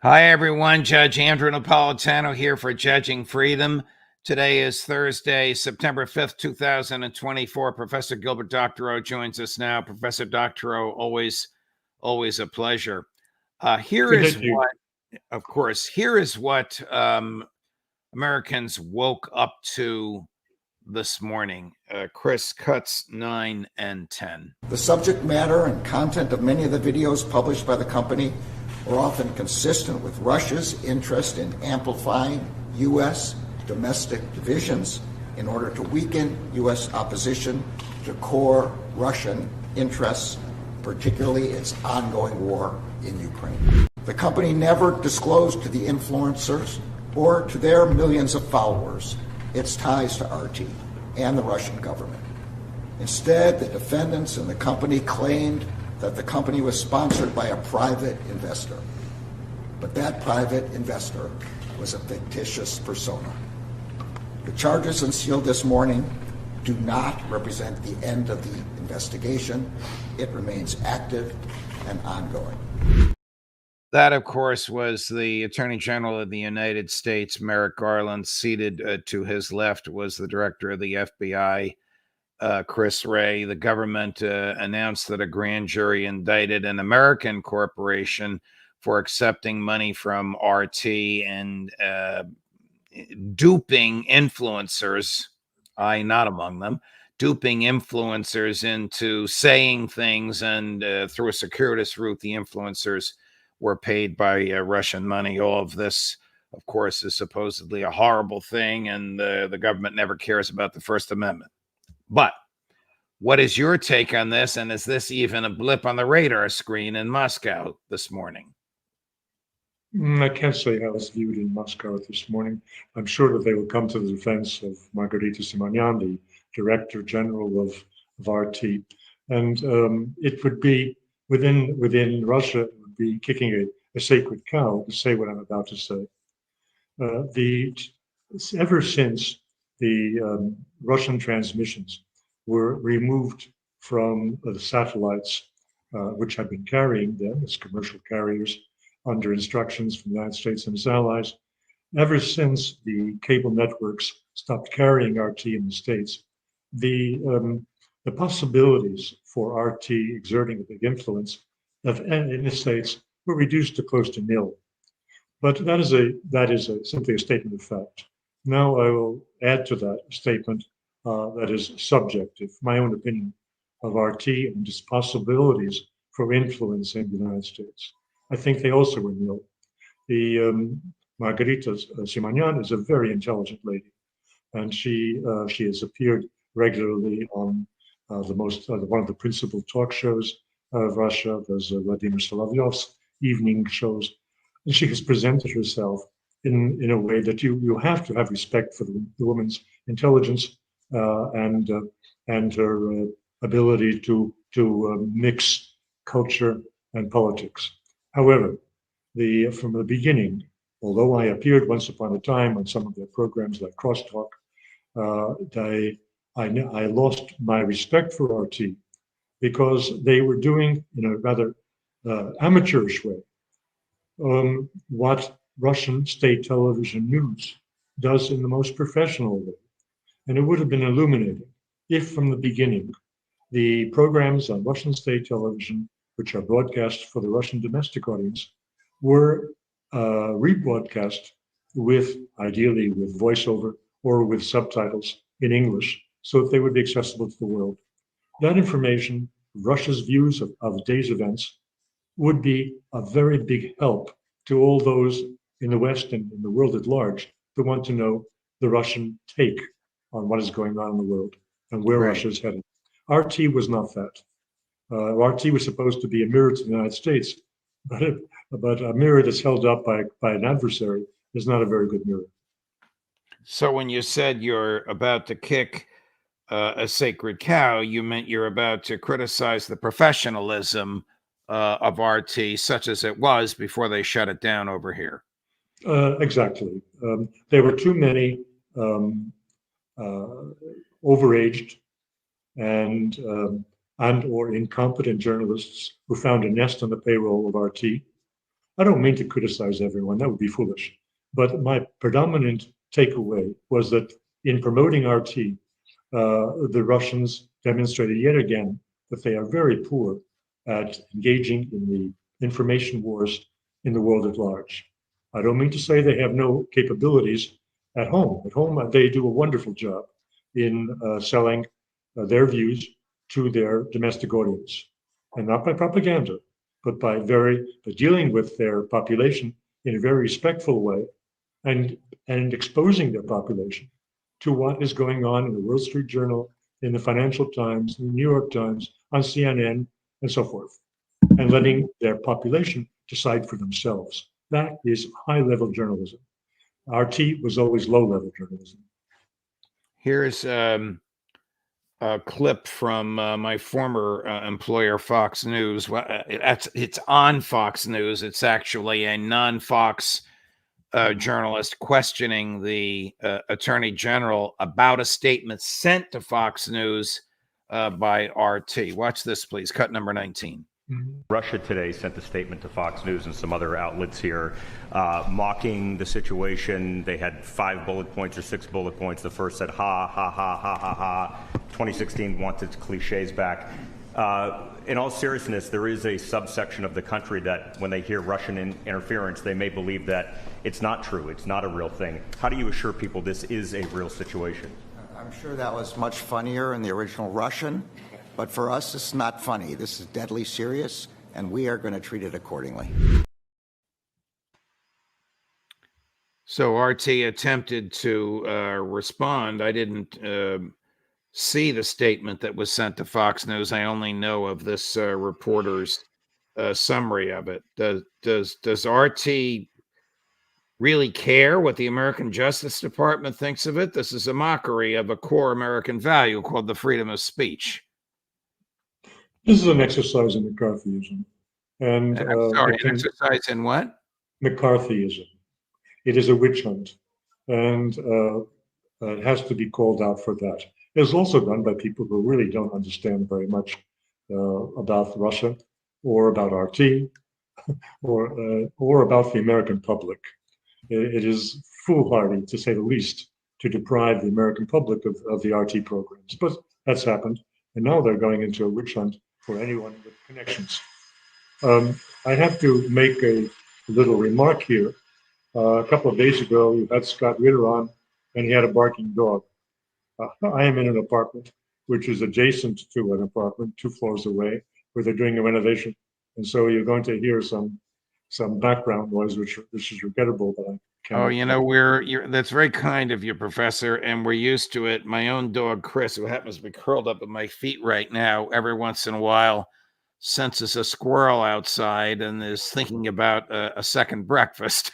Hi, everyone. Judge Andrew Napolitano here for Judging Freedom. Today is Thursday, September 5th, 2024. Professor Gilbert Doctorow joins us now. Professor Doctorow, always a pleasure. Here is what Americans woke up to this morning. Chris, cuts 9 and 10. The subject matter and content of many of the videos published by the company are often consistent with Russia's interest in amplifying U.S. domestic divisions in order to weaken U.S. opposition to core Russian interests, particularly its ongoing war in Ukraine. The company never disclosed to the influencers or to their millions of followers its ties to RT and the Russian government. Instead, the defendants and the company claimed that the company was sponsored by a private investor. But that private investor was a fictitious persona. The charges unsealed this morning do not represent the end of the investigation. It remains active and ongoing. That, of course, was the Attorney General of the United States, Merrick Garland. Seated to his left was the Director of the FBI, Chris Wray. The government announced that a grand jury indicted an American corporation for accepting money from RT and duping influencers, I not among them, duping influencers into saying things, and through a circuitous route, the influencers were paid by Russian money. All of this, of course, is supposedly a horrible thing, and the government never cares about the First Amendment. But what is your take on this? And is this even a blip on the radar screen in Moscow this morning? I can't say how it's viewed in Moscow this morning. I'm sure that they will come to the defense of Margarita Simonyan, the Director General of RT. And it would be, within Russia, it would be kicking a sacred cow to say what I'm about to say. Ever since the Russian transmissions were removed from the satellites which had been carrying them as commercial carriers under instructions from the United States and its allies, ever since the cable networks stopped carrying RT in the States, the possibilities for RT exerting a big influence in the States were reduced to close to nil. But that is simply a statement of fact. Now I will add to that a statement that is subjective, my own opinion of RT and its possibilities for influencing the United States. I think they also were nil. The Margarita Simonyan is a very intelligent lady, and she has appeared regularly on one of the principal talk shows of Russia. There's Vladimir Solovyov's evening shows, and she has presented herself in a way that you have to have respect for the woman's intelligence and her ability to mix culture and politics. However, from the beginning, although I appeared once upon a time on some of their programs like Crosstalk, I lost my respect for RT because they were doing, in a rather amateurish way, what Russian state television news does in the most professional way. And it would have been illuminating if from the beginning, the programs on Russian state television, which are broadcast for the Russian domestic audience, were rebroadcast ideally with voiceover or with subtitles in English, so that they would be accessible to the world. That information, Russia's views of the day's events, would be a very big help to all those in the West and in the world at large who want to know the Russian take on what is going on in the world and where Russia is headed. RT was not that. RT was supposed to be a mirror to the United States, but a mirror that's held up by an adversary is not a very good mirror. So when you said you're about to kick a sacred cow, you meant you're about to criticize the professionalism of RT, such as it was before they shut it down over here. Exactly. There were too many overaged and or incompetent journalists who found a nest on the payroll of RT. I don't mean to criticize everyone, that would be foolish. But my predominant takeaway was that in promoting RT, the Russians demonstrated yet again that they are very poor at engaging in the information wars in the world at large. I don't mean to say they have no capabilities at home. At home, they do a wonderful job in selling their views to their domestic audience, and not by propaganda, but by dealing with their population in a very respectful way, and exposing their population to what is going on in the Wall Street Journal, in the Financial Times, in the New York Times, on CNN, and so forth, and letting their population decide for themselves. That is high-level journalism. RT was always low-level journalism. Here's a clip from my former employer, Fox News. Well, it's on Fox News. It's actually a non-Fox journalist questioning the Attorney General about a statement sent to Fox News by RT. Watch this, please. Cut number 19. Russia today sent a statement to Fox News and some other outlets here, mocking the situation. They had 5 bullet points or 6 bullet points. The first said, ha, ha, ha, ha, ha, ha. 2016 wants its cliches back. In all seriousness, there is a subsection of the country that when they hear Russian interference, they may believe that it's not true. It's not a real thing. How do you assure people this is a real situation? I'm sure that was much funnier in the original Russian, but for us, it's not funny. This is deadly serious, and we are going to treat it accordingly. So RT attempted to respond. I didn't see the statement that was sent to Fox News. I only know of this reporter's summary of it. Does RT really care what the American Justice Department thinks of it? This is a mockery of a core American value called the freedom of speech. This is an exercise in McCarthyism. And I'm sorry, an exercise in what? McCarthyism. It is a witch hunt, and it has to be called out for that. It's also done by people who really don't understand very much about Russia or about RT or about the American public. It is foolhardy, to say the least, to deprive the American public of the RT programs. But that's happened, and now they're going into a witch hunt for anyone with connections. I have to make a little remark here. A couple of days ago, we had Scott Ritter on, and he had a barking dog. I am in an apartment which is adjacent to an apartment 2 floors away, where they're doing a renovation, and so you're going to hear some background noise, which is regrettable, but I can't. Oh, you know, that's very kind of you, Professor, and we're used to it. My own dog, Chris, who happens to be curled up at my feet right now, every once in a while senses a squirrel outside and is thinking about a second breakfast.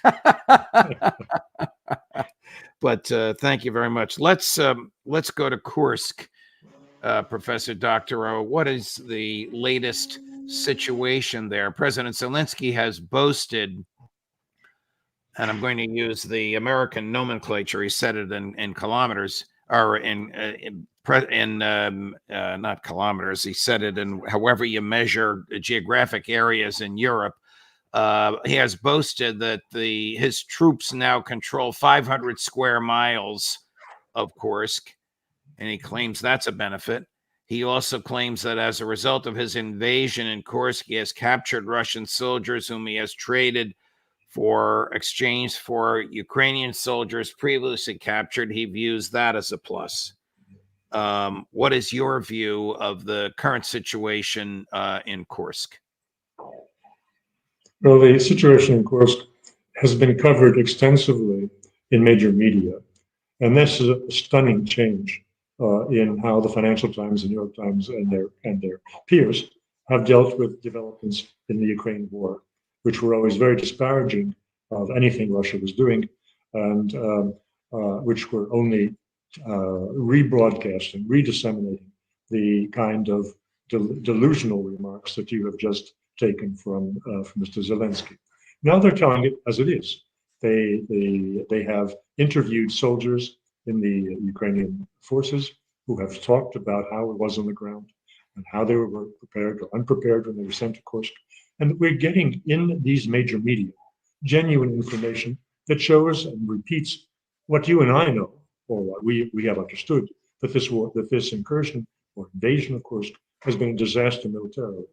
But thank you very much. Let's go to Kursk, Professor Doctorow. What is the latest situation there? President Zelensky has boasted, and I'm going to use the American nomenclature. He said it in kilometers, or not kilometers. He said it in however you measure geographic areas in Europe. He has boasted that his troops now control 500 square miles of Kursk, and he claims that's a benefit. He also claims that as a result of his invasion in Kursk, he has captured Russian soldiers whom he has traded for exchange for Ukrainian soldiers previously captured. He views that as a plus. What is your view of the current situation in Kursk? Well, the situation in Kursk has been covered extensively in major media, and this is a stunning change in how the Financial Times, the New York Times, and their peers have dealt with developments in the Ukraine war, which were always very disparaging of anything Russia was doing, and which were only rebroadcasting, redisseminating the kind of delusional remarks that you have just taken from Mr. Zelensky. Now they're telling it as it is. They have interviewed soldiers in the Ukrainian forces who have talked about how it was on the ground and how they were prepared or unprepared when they were sent to Kursk. And we're getting in these major media genuine information that shows and repeats what you and I know, or what we have understood, that this incursion or invasion of Kursk has been a disaster militarily.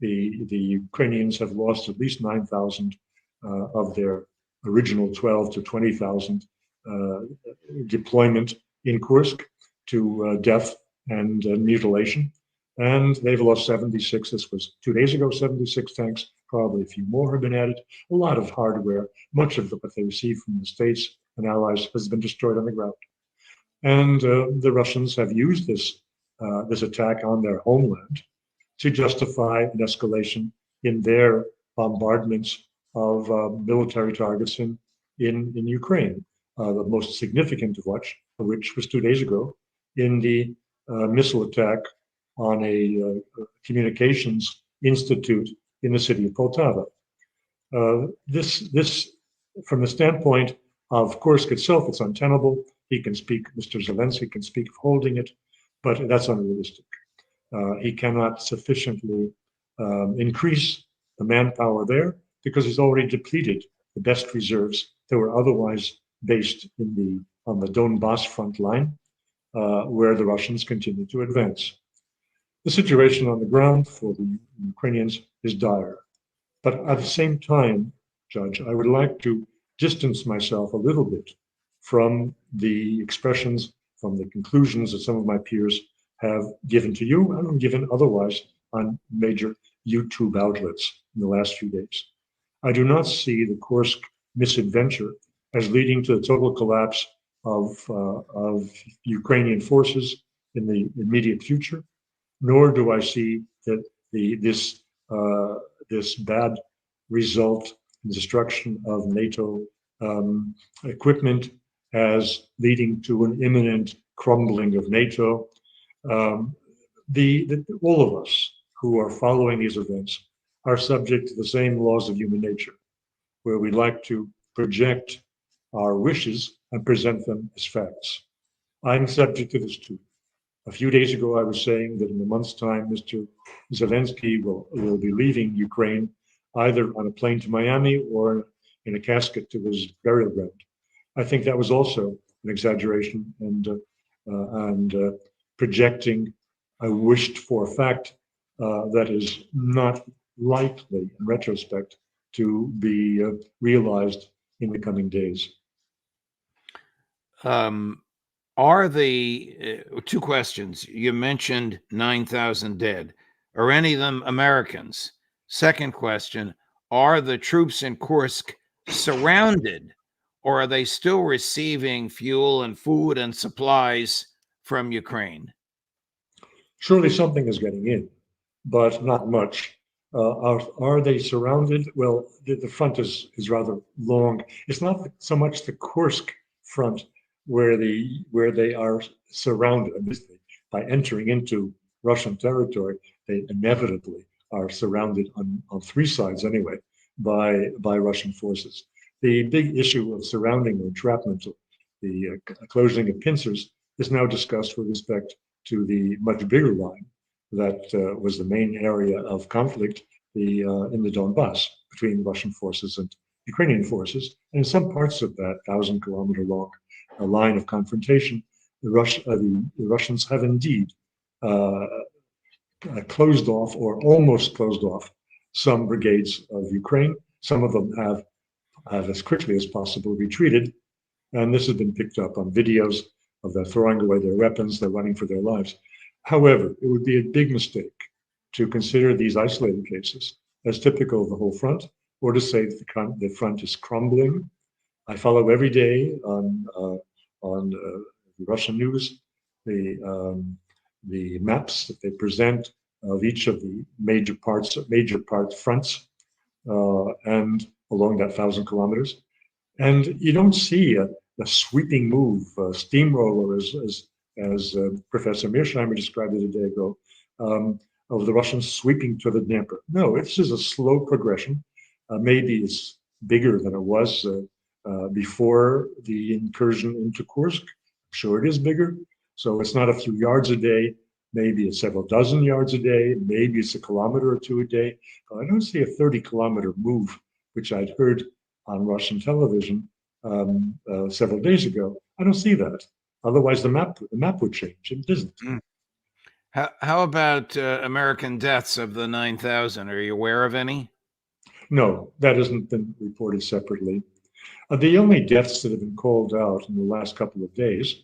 The Ukrainians have lost at least 9,000 of their original 12 to 20,000 deployment in Kursk to death and mutilation. And they've lost 76. This was 2 days ago, 76 tanks. Probably a few more have been added. A lot of hardware, much of what they received from the States and allies has been destroyed on the ground. And the Russians have used this attack on their homeland to justify an escalation in their bombardments of military targets in Ukraine. The most significant of which was 2 days ago in the missile attack on a communications institute in the city of Poltava. This, from the standpoint of Kursk itself, it's untenable. Mr. Zelensky can speak of holding it, but that's unrealistic. He cannot sufficiently increase the manpower there because he's already depleted the best reserves that were otherwise based on the Donbass front line, where the Russians continue to advance. The situation on the ground for the Ukrainians is dire. But at the same time, Judge, I would like to distance myself a little bit from the expressions, from the conclusions that some of my peers have given to you and given otherwise on major YouTube outlets in the last few days. I do not see the Kursk misadventure as leading to the total collapse of Ukrainian forces in the immediate future, nor do I see that this bad result in destruction of NATO equipment as leading to an imminent crumbling of NATO. All of us who are following these events are subject to the same laws of human nature, where we like to project our wishes and present them as facts. I'm subject to this too. A few days ago, I was saying that in a month's time, Mr. Zelensky will be leaving Ukraine either on a plane to Miami or in a casket to his burial ground. I think that was also an exaggeration and projecting a wished for fact that is not likely in retrospect to be realized in the coming days. Are the two questions you mentioned 9,000 dead? Are any of them Americans? Second question, are the troops in Kursk surrounded, or are they still receiving fuel and food and supplies from Ukraine? Surely something is getting in, but not much. Are they surrounded? Well, the front is rather long. It's not so much the Kursk front where they are surrounded. By entering into Russian territory, they inevitably are surrounded on three sides anyway by Russian forces. The big issue of surrounding or entrapment, the closing of pincers, is now discussed with respect to the much bigger line that was the main area of conflict in the Donbass between Russian forces and Ukrainian forces. And in some parts of that 1,000-kilometer long line of confrontation, the Russians have indeed closed off or almost closed off some brigades of Ukraine. Some of them have as quickly as possible retreated. And this has been picked up on videos of them throwing away their weapons, they're running for their lives. However, it would be a big mistake to consider these isolated cases as typical of the whole front, or to say that the front is crumbling. I follow every day on the Russian news the maps that they present of each of the major part fronts and along that 1,000 kilometers. And you don't see a sweeping move, a steamroller, as Professor Mearsheimer described it a day ago, of the Russians sweeping to the Dnieper. No, this is a slow progression. Maybe it's bigger than it was before the incursion into Kursk. I'm sure it is bigger. So it's not a few yards a day, Maybe it's several dozen yards a day. Maybe it's a kilometer or two a day. But I don't see a 30-kilometer move, which I'd heard on Russian television several days ago. I don't see that. Otherwise, the map would change. It doesn't. Mm. How about American deaths of the 9,000? Are you aware of any? No, that hasn't been reported separately. The only deaths that have been called out in the last couple of days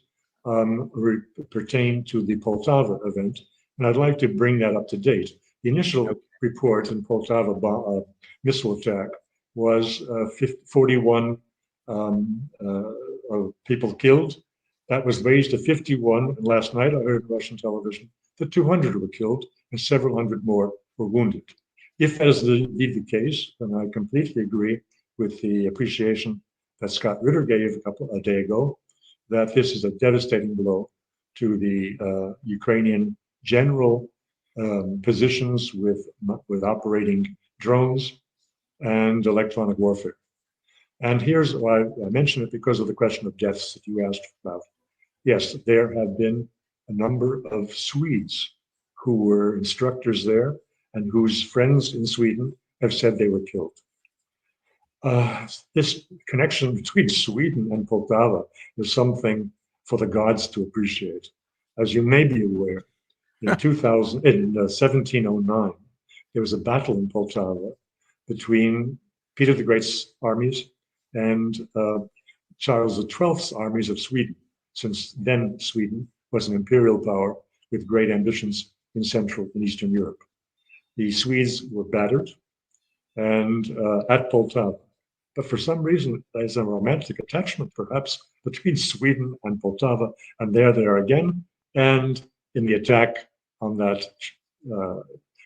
pertain to the Poltava event, and I'd like to bring that up to date. The initial report in Poltava missile attack was 41 people killed. That was raised to 51, and last night I heard Russian television that 200 were killed and several hundred more were wounded. If that is indeed the case, then I completely agree with the appreciation that Scott Ritter gave a day ago, that this is a devastating blow to the Ukrainian general positions with operating drones and electronic warfare. And here's why I mention it, because of the question of deaths that you asked about. Yes, there have been a number of Swedes who were instructors there and whose friends in Sweden have said they were killed. This connection between Sweden and Poltava is something for the gods to appreciate. As you may be aware, in 1709, there was a battle in Poltava between Peter the Great's armies and Charles XII's armies of Sweden, since then Sweden was an imperial power with great ambitions in Central and Eastern Europe. The Swedes were battered and at Poltava. But for some reason, there's a romantic attachment, perhaps, between Sweden and Poltava, and there they are again. And in the attack on that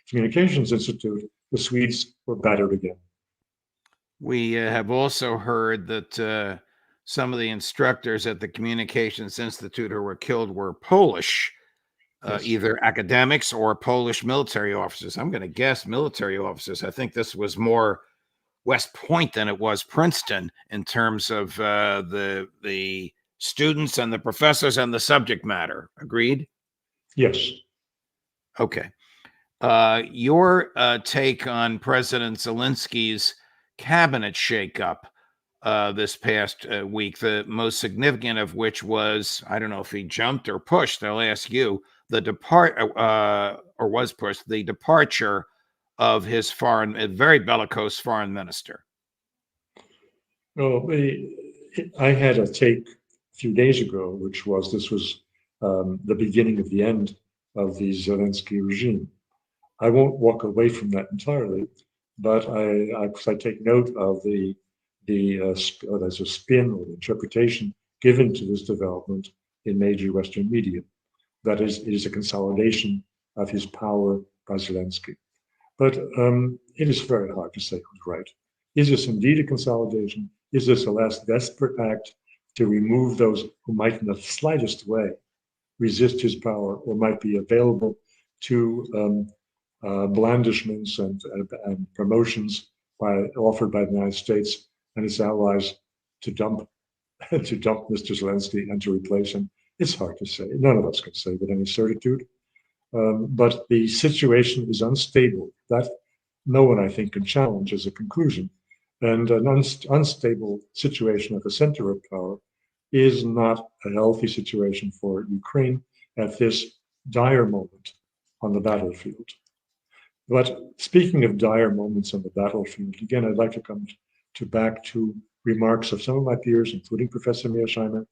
communications institute, the Swedes were battered again. We have also heard that some of the instructors at the Communications Institute who were killed were Polish, yes, either academics or Polish military officers. I'm going to guess military officers. I think this was more West Point than it was Princeton in terms of the students and the professors and the subject matter. Agreed? Yes. Okay. Your take on President Zelensky's cabinet shakeup this past week, the most significant of which was, I don't know if he jumped or pushed, I'll ask you, the departure of his very bellicose foreign minister. Well, I had a take a few days ago, which was this was the beginning of the end of the Zelensky regime. I won't walk away from that entirely, but I take note of there's a spin or interpretation given to this development in major Western media. That is, it is a consolidation of his power by Zelensky. But it is very hard to say who's right. Is this indeed a consolidation? Is this a last desperate act to remove those who might in the slightest way resist his power or might be available to blandishments and promotions offered by the United States and its allies to dump Mr. Zelensky and to replace him? It's hard to say. None of us can say with any certitude. But the situation is unstable. That no one, I think, can challenge as a conclusion. And an unstable situation at the center of power is not a healthy situation for Ukraine at this dire moment on the battlefield. But speaking of dire moments on the battlefield, again, I'd like to come back to remarks of some of my peers, including Professor Mearsheimer,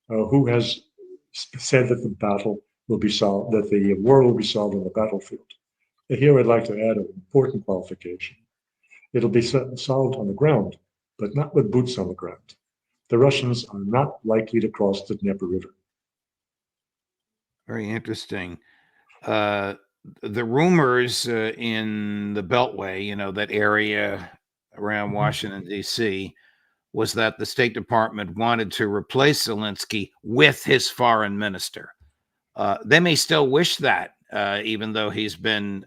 who has said that the battle will be solved, that the war will be solved on the battlefield. Here I'd like to add an important qualification. It'll be solved on the ground, but not with boots on the ground. The Russians are not likely to cross the Dnieper River. Very interesting. The rumors in the Beltway, that area around Washington, D.C., was that the State Department wanted to replace Zelensky with his foreign minister. They may still wish that, even though he's been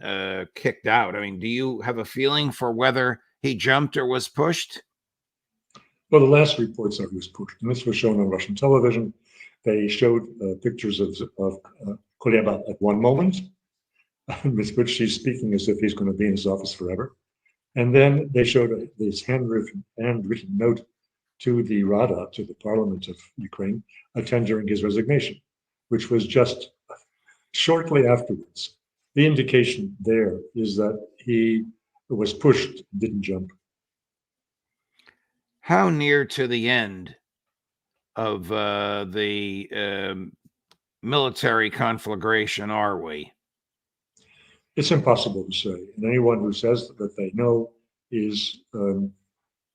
kicked out. I mean, do you have a feeling for whether he jumped or was pushed? Well, the last report said he was pushed, and this was shown on Russian television. They showed pictures of Kuleba at one moment, with which he's speaking as if he's going to be in his office forever. And then they showed this handwritten note to the Rada, to the parliament of Ukraine, tendering his resignation, which was just shortly afterwards. The indication there is that he was pushed, didn't jump. How near to the end of the military conflagration are we? It's impossible to say. And anyone who says that they know is,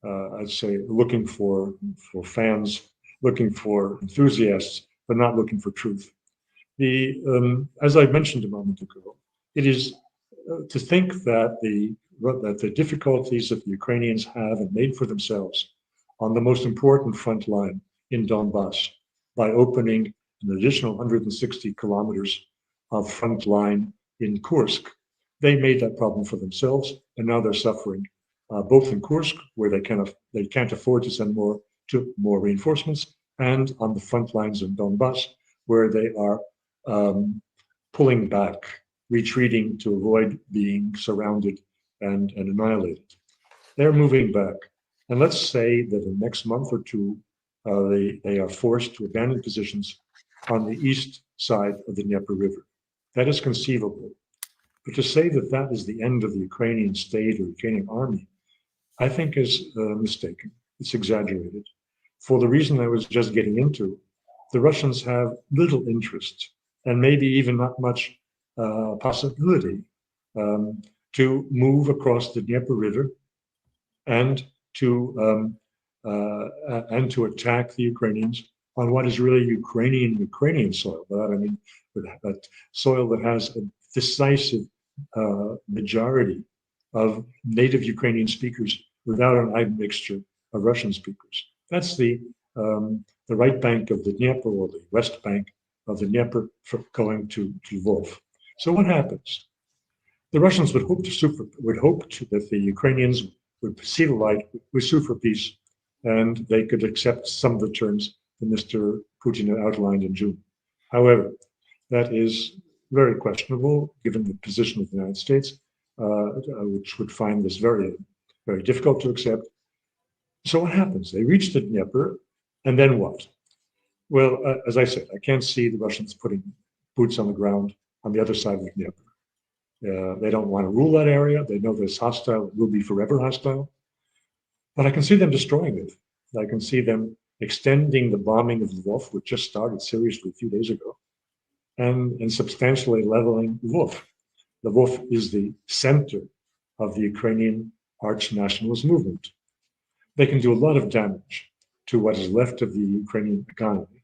I'd say, looking for fans, looking for enthusiasts, but not looking for truth. As I mentioned a moment ago, it is to think that the difficulties that the Ukrainians have and made for themselves on the most important front line in Donbass by opening an additional 160 kilometers of front line in Kursk. They made that problem for themselves, and now they're suffering both in Kursk, where they can't afford to send more reinforcements, and on the front lines in Donbass, where they are pulling back, retreating to avoid being surrounded and annihilated. They're moving back, and let's say that in the next month or two, they are forced to abandon positions on the east side of the Dnieper River. That is conceivable. But to say that that is the end of the Ukrainian state or Ukrainian army, I think is mistaken. It's exaggerated. For the reason I was just getting into, the Russians have little interest and maybe even not much possibility to move across the Dnieper River and to attack the Ukrainians on what is really Ukrainian soil. But soil that has a decisive majority of native Ukrainian speakers without an admixture of Russian speakers. That's the right bank of the Dnieper, or the west bank of the Dnieper, going to Lvov. So what happens? The Russians would hope that the Ukrainians would see the light, would sue for peace, and they could accept some of the terms that Mr. Putin outlined in June. However, that is very questionable given the position of the United States, which would find this very, very difficult to accept. So what happens? They reach the Dnieper, and then what? Well, as I said, I can't see the Russians putting boots on the ground on the other side of the Dnieper. They don't want to rule that area. They know that it's hostile. It will be forever hostile. But I can see them destroying it. I can see them extending the bombing of Lvov, which just started seriously a few days ago, and substantially leveling Lvov. Lvov is the center of the Ukrainian arch-nationalist movement. They can do a lot of damage to what is left of the Ukrainian economy.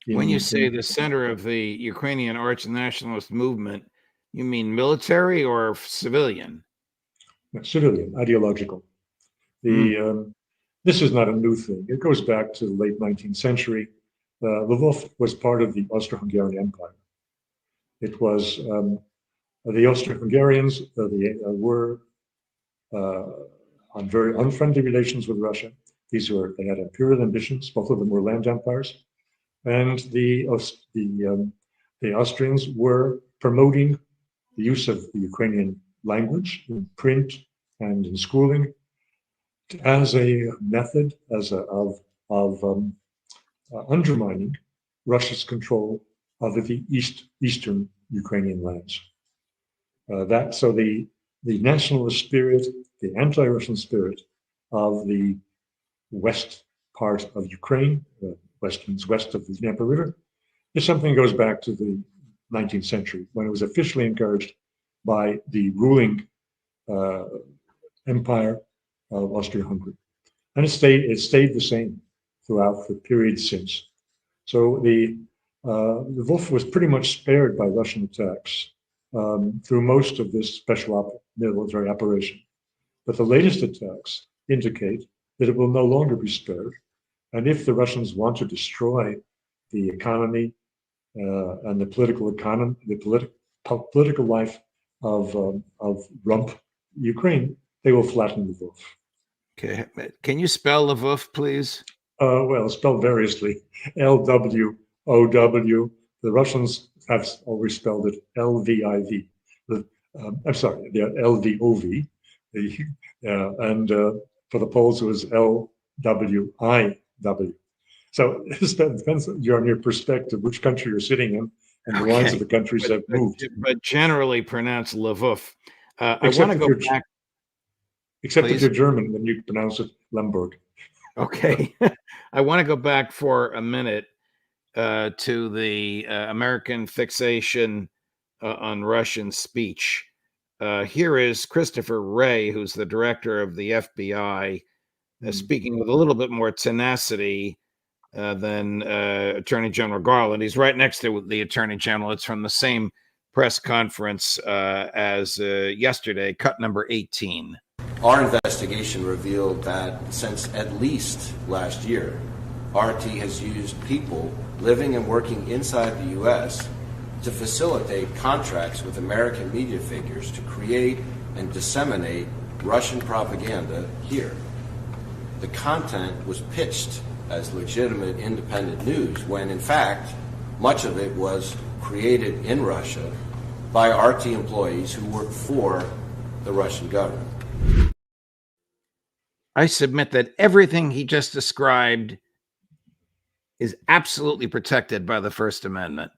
When you say the center of the Ukrainian arch-nationalist movement, you mean military or civilian? Civilian, ideological. This is not a new thing. It goes back to the late 19th century. Lvov was part of the Austro-Hungarian Empire. It was the Austro-Hungarians were on very unfriendly relations with Russia. They had imperial ambitions. Both of them were land empires, and the Austrians were promoting the use of the Ukrainian language in print and in schooling as a method of undermining Russia's control of the eastern Ukrainian lands. So the nationalist spirit, the anti-Russian spirit of the west part of Ukraine, west of the Dnieper River, is something that goes back to the 19th century, when it was officially encouraged by the ruling empire of Austria-Hungary. And it stayed the same throughout the period since. So the Lvov was pretty much spared by Russian attacks through most of this special military operation. But the latest attacks indicate that it will no longer be spared. And if the Russians want to destroy the economy and the political life of rump Ukraine, they will flatten Lvov. Okay, can you spell Lvov, please? Well, spelled variously, Lwow. The Russians I've always spelled it LVIV. I'm sorry, yeah, LVOV. And for the Poles, it was LWIW. So it depends on your perspective, which country you're sitting in, and the lines of the countries have moved. But generally pronounced Lvov. I Except want to if go you're back. except if Please. you're German, then you pronounce it Lemberg. Okay. I want to go back for a minute to the American fixation on Russian speech. Here is Christopher Wray, who's the director of the FBI, speaking with a little bit more tenacity than Attorney General Garland. He's right next to the Attorney General. It's from the same press conference as yesterday, cut number 18. Our investigation revealed that since at least last year, RT has used people living and working inside the U.S. to facilitate contracts with American media figures to create and disseminate Russian propaganda here. The content was pitched as legitimate independent news when, in fact, much of it was created in Russia by RT employees who work for the Russian government. I submit that everything he just described is absolutely protected by the First Amendment.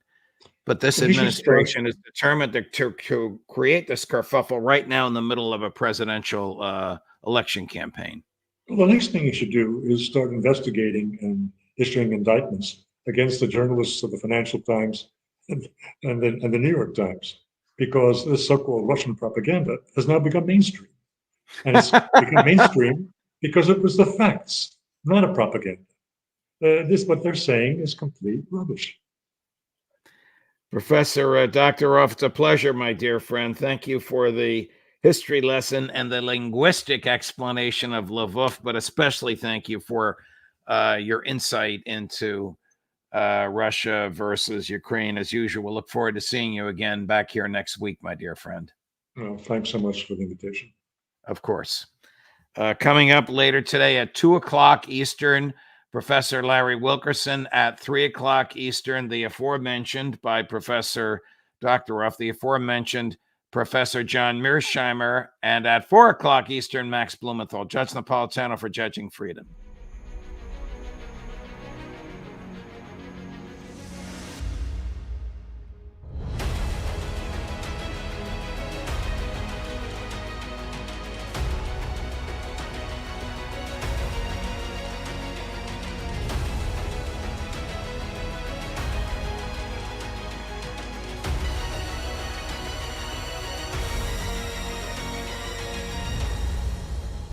But this administration is determined to create this kerfuffle right now in the middle of a presidential election campaign. Well, the next thing you should do is start investigating and issuing indictments against the journalists of the Financial Times and the New York Times, because this so-called Russian propaganda has now become mainstream. And it's become mainstream because it was the facts, not a propaganda. What they're saying is complete rubbish. Professor Doctorow, it's a pleasure, my dear friend. Thank you for the history lesson and the linguistic explanation of Lvov, but especially thank you for your insight into Russia versus Ukraine. As usual, we'll look forward to seeing you again back here next week, my dear friend. Well, thanks so much for the invitation. Of course. Coming up later today at 2 o'clock Eastern, Professor Larry Wilkerson. At 3 o'clock Eastern, the aforementioned by Professor Doctorow, the aforementioned Professor John Mearsheimer. And at 4 o'clock Eastern, Max Blumenthal. Judge Napolitano for Judging Freedom.